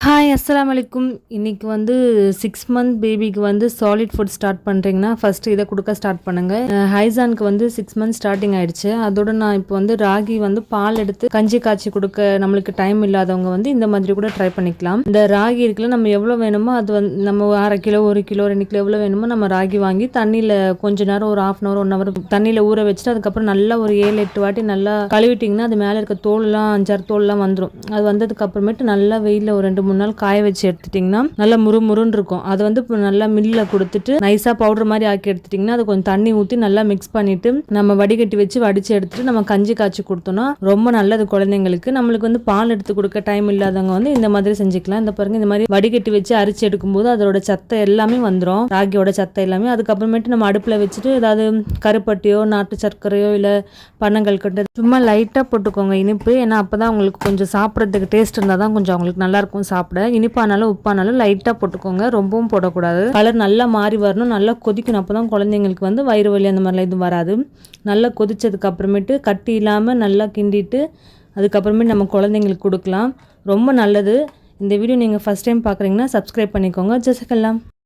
Hi அஸ்ஸலாமு அலைக்கும். இன்னைக்கு வந்து 6 மந்த் பேபிக்கு வந்து சாலிட் ஃபுட் ஸ்டார்ட் பண்ணுறீங்கன்னா ஃபஸ்ட்டு இதை கொடுக்க ஸ்டார்ட் பண்ணுங்கள். ஹைசானுக்கு வந்து 6 மந்த் ஸ்டார்டிங் ஆயிடுச்சு. அதோட நான் இப்போ வந்து ராகி வந்து பால் எடுத்து கஞ்சி காய்ச்சி கொடுக்க நம்மளுக்கு டைம் இல்லாதவங்க வந்து இந்த மாதிரி கூட ட்ரை பண்ணிக்கலாம். இந்த ராகி இருக்குல்ல, நம்ம எவ்வளோ வேணுமோ அது வந்து நம்ம 1/2 கிலோ 1 கிலோ 2 கிலோ எவ்வளோ வேணுமோ நம்ம ராகி வாங்கி தண்ணியில் கொஞ்ச நேரம் ஒரு 1/2 hour 1 hour தண்ணியில் ஊற வச்சுட்டு அதுக்கப்புறம் நல்லா ஒரு 7-8 வாட்டி நல்லா கழுவிட்டிங்கன்னா அது மேலே இருக்க தோல்லாம் 5-6 தோல்லாம் வந்துடும். அது வந்ததுக்கு அப்புறமேட்டு நல்லா வெயிலில் ஒரு 2-3 நாள் காய வச்சு எடுத்துட்டிங்கன்னா நல்லா முறுமுறுன்னு இருக்கும். அது வந்து இப்போ நல்லா மில்லில் கொடுத்துட்டு நைஸாக பவுடர் மாதிரி ஆக்கி எடுத்துட்டிங்கன்னா அது கொஞ்சம் தண்ணி ஊற்றி நல்லா மிக்ஸ் பண்ணிவிட்டு நம்ம வடிகட்டி வச்சு வடித்து எடுத்துட்டு நம்ம கஞ்சி காய்ச்சி கொடுத்தோம்னா ரொம்ப நல்லது குழந்தைங்களுக்கு. நம்மளுக்கு வந்து பால் எடுத்து கொடுக்க டைம் இல்லாதவங்க வந்து இந்த மாதிரி செஞ்சுக்கலாம். இந்த பாருங்க, இந்த மாதிரி வடிகட்டி வச்சு அரிச்சு எடுக்கும்போது அதோட சத்தை எல்லாமே வந்துடும், ராகியோட சத்தை எல்லாமே. அதுக்கப்புறமேட்டு நம்ம அடுப்பில் வச்சுட்டு ஏதாவது கருப்பட்டியோ நாட்டு சர்க்கரையோ இல்லை பனங்கல்கண்டு சும்மா லைட்டாக போட்டுக்கோங்க இனிப்பு. ஏன்னா அப்போ தான் அவங்களுக்கு கொஞ்சம் சாப்பிட்றதுக்கு டேஸ்ட் இருந்தால் தான் கொஞ்சம் அவங்களுக்கு நல்லாயிருக்கும் சாப்பிட. இனிப்பானாலும் உப்பானாலும் லைட்டாக போட்டுக்கோங்க, ரொம்பவும் போடக்கூடாது. கலர் நல்லா மாறி வரணும், நல்லா கொதிக்கணும். அப்போ தான் குழந்தைங்களுக்கு வந்து வயிறு வலி அந்த மாதிரிலாம் எதுவும் வராது. நல்லா கொதிச்சதுக்கு அப்புறமேட்டு கட்டி இல்லாமல் நல்லா கிண்டிட்டு அதுக்கப்புறமே நம்ம குழந்தைங்களுக்கு கொடுக்கலாம். ரொம்ப நல்லது. இந்த வீடியோ நீங்கள் ஃபஸ்ட் டைம் பார்க்குறீங்கன்னா சப்ஸ்கிரைப் பண்ணிக்கோங்க. ஜஸக்கல்லாம்.